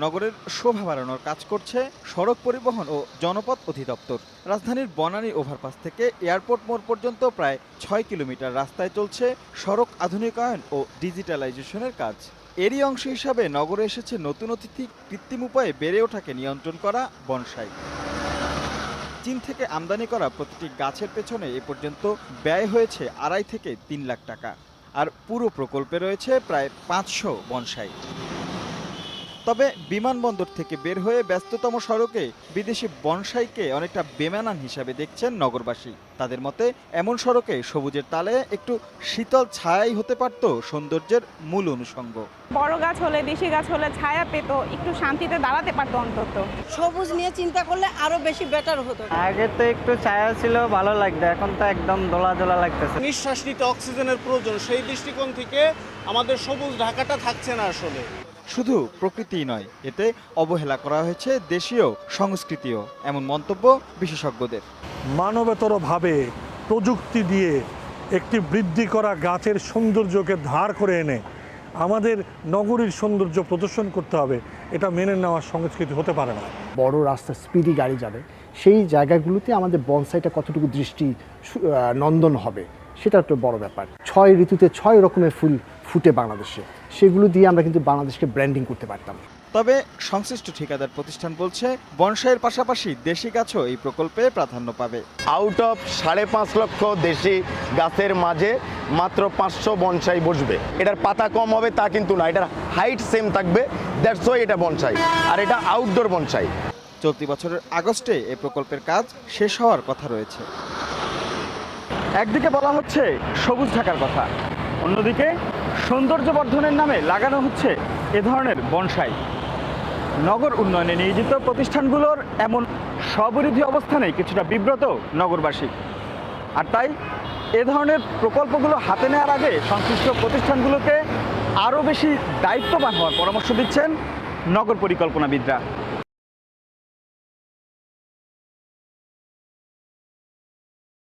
নগরের শোভা বাড়ানোর কাজ করছে সড়ক পরিবহন ও জনপথ অধিদপ্তর। রাজধানীর বনানী ওভারপাস থেকে এয়ারপোর্ট মোড় পর্যন্ত প্রায় ৬ কিলোমিটার রাস্তায় চলছে সড়ক আধুনিকায়ন ও ডিজিটালাইজেশনের কাজ। এরই অংশ হিসাবে নগরে এসেছে নতুন অতিথি কৃত্রিম উপায়ে বেড়ে ওঠাকে নিয়ন্ত্রণ করা বনসাই। চীন থেকে আমদানি করা প্রতিটি গাছের পেছনে এ পর্যন্ত ব্যয় হয়েছে ২.৫ থেকে ৩ লাখ টাকা। আর পুরো প্রকল্পে রয়েছে প্রায় ৫০০ বনসাই। তবে বিমানবন্দর থেকে বের হয়ে ব্যস্ততম সড়কে বিদেশি বনসাইকে অনেকটা বেমানান হিসাবে দেখছেন নগরবাসী। তাদের মতে এমন সড়কে সবুজের তালে একটু শীতল ছায়াই হতে পারত সৌন্দর্যের মূল অনুষঙ্গ। বড় গাছ হলে, দেশি গাছ হলে ছায়া পেত, একটু শান্তিতে দাঁড়াতে পারতো অন্তত। সবুজ নিয়ে চিন্তা করলে আরো বেশি বেটার হতো। আগে তো একটু ছায়া ছিল, ভালো লাগতো, এখন তো একদম দোলা দোলা লাগতেছে। নিঃশ্বাস নিতে অক্সিজেনের প্রয়োজন, সেই দৃষ্টিকোণ থেকে আমাদের সবুজ ঢাকাটা থাকছে না আসলে। শুধু প্রকৃতিই নয়, এতে অবহেলা করা হয়েছে দেশীয় সংস্কৃতিও, এমন মন্তব্য বিশেষজ্ঞদের। মানবেতরভাবে প্রযুক্তি দিয়ে একটি বৃদ্ধি করা গাছের সৌন্দর্যকে ধার করে এনে আমাদের নগরীর সৌন্দর্য প্রদর্শন করতে হবে, এটা মেনে নেওয়ার সংস্কৃতি হতে পারে না। বড় রাস্তা স্পিডি গাড়ি যাবে, সেই জায়গাগুলোতে আমাদের বনসাইটা কতটুকু দৃষ্টি নন্দন হবে সেটা একটা বড় ব্যাপার। ৬ ঋতুতে ৬ রকমের ফুল ফুটে বাংলাদেশে, সেগুলো দিয়ে আমরা কিন্তু বাংলাদেশকে ব্র্যান্ডিং করতে পারতাম। তবে সংশ্লিষ্ট ঠিকাদার প্রতিষ্ঠান বলছে বনসাইয়ের পাশাপাশি দেশি গাছও এই প্রকল্পে প্রাধান্য পাবে। আউট অফ ৫.৫ লক্ষ দেশি গাছের মাঝে মাত্র ৫০০ বনসাই বসবে। এটার পাতা কম হবে তা কিন্তু না, এটার হাইট সেম থাকবে, দ্যাটস ওয়াই এটা বনসাই, আর এটা আউটডোর বনসাই। চলতি বছরের আগস্টে এই প্রকল্পের কাজ শেষ হওয়ার কথা রয়েছে। একদিকে বলা হচ্ছে সবুজ ঢাকার কথা, অন্যদিকে সৌন্দর্য বর্ধনের নামে লাগানো হচ্ছে এ ধরনের বনসাই। নগর উন্নয়নে নিয়োজিত প্রতিষ্ঠানগুলোর এমন স্ববিরোধী অবস্থানে কিছুটা বিব্রত নগরবাসী। আর তাই এ ধরনের প্রকল্পগুলো হাতে নেওয়ার আগে সংশ্লিষ্ট প্রতিষ্ঠানগুলোকে আরও বেশি দায়িত্ববান হওয়ার পরামর্শ দিচ্ছেন নগর পরিকল্পনাবিদরা।